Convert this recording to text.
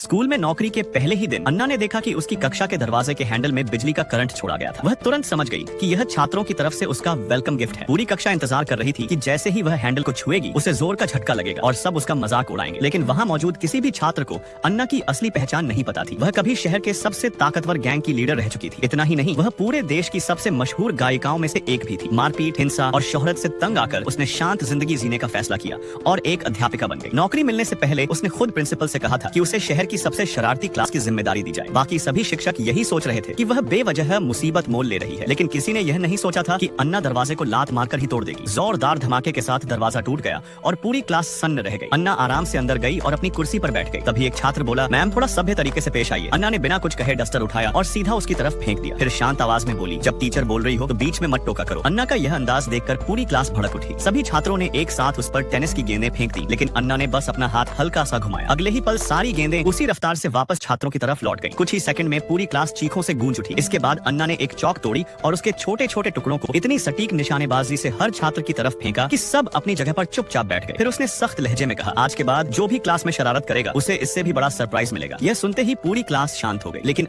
School में नौकरी के पहले ही दिन अन्ना ने देखा कि उसकी कक्षा के दरवाजे के हैंडल में बिजली का करंट छोड़ा गया था। वह तुरंत समझ गई कि यह छात्रों की तरफ से उसका वेलकम गिफ्ट है। पूरी कक्षा इंतजार कर रही थी कि जैसे ही वह हैंडल को छुएगी उसे जोर का झटका लगेगा और सब उसका मजाक उड़ाएंगे। लेकिन वहाँ मौजूद किसी भी छात्र को अन्ना की असली पहचान नहीं पता थी। वह कभी शहर के सबसे ताकतवर गैंग की लीडर रह चुकी थी। इतना ही नहीं, वह पूरे देश की सबसे मशहूर गायिकाओं में से एक भी थी। मारपीट, हिंसा और शोहरत से तंग आकर उसने शांत जिंदगी जीने का फैसला किया और एक अध्यापिका बन गई। नौकरी मिलने से पहले उसने खुद प्रिंसिपल से कहा था कि उसे शहर की सबसे शरारती क्लास की जिम्मेदारी दी जाए। बाकी सभी शिक्षक यही सोच रहे थे कि वह बेवजह मुसीबत मोल ले रही है, लेकिन किसी ने यह नहीं सोचा था कि अन्ना दरवाजे को लात मारकर ही तोड़ देगी। जोरदार धमाके के साथ दरवाजा टूट गया और पूरी क्लास सन्न रह गई। अन्ना आराम से अंदर गई और अपनी कुर्सी पर बैठ गई। तभी एक छात्र बोला, मैम थोड़ा सभ्य तरीके से पेश आइए। अन्ना ने बिना कुछ कहे डस्टर उठाया और सीधा उसकी तरफ फेंक दिया। फिर शांत आवाज में बोली, जब टीचर बोल रही हो तो बीच में मत टोका करो। अन्ना का यह अंदाज देखकर पूरी क्लास भड़क उठी। सभी छात्रों ने एक साथ उस पर टेनिस की गेंदें फेंक दी, लेकिन अन्ना ने बस अपना हाथ हल्का सा घुमाया। अगले ही पल सारी गेंदें उसी रफ्तार से वापस छात्रों की तरफ लौट गई। कुछ ही सेकंड में पूरी क्लास चीखों से गूंज उठी। इसके बाद अन्ना ने एक चौक तोड़ी और उसके छोटे छोटे टुकड़ों को इतनी सटीक निशानेबाजी से हर छात्र की तरफ फेंका कि सब अपनी जगह पर चुपचाप बैठ गए। फिर उसने सख्त लहजे में कहा, आज के बाद जो भी क्लास में शरारत करेगा उसे इससे भी बड़ा सरप्राइज मिलेगा। यह सुनते ही पूरी क्लास शांत हो गई। लेकिन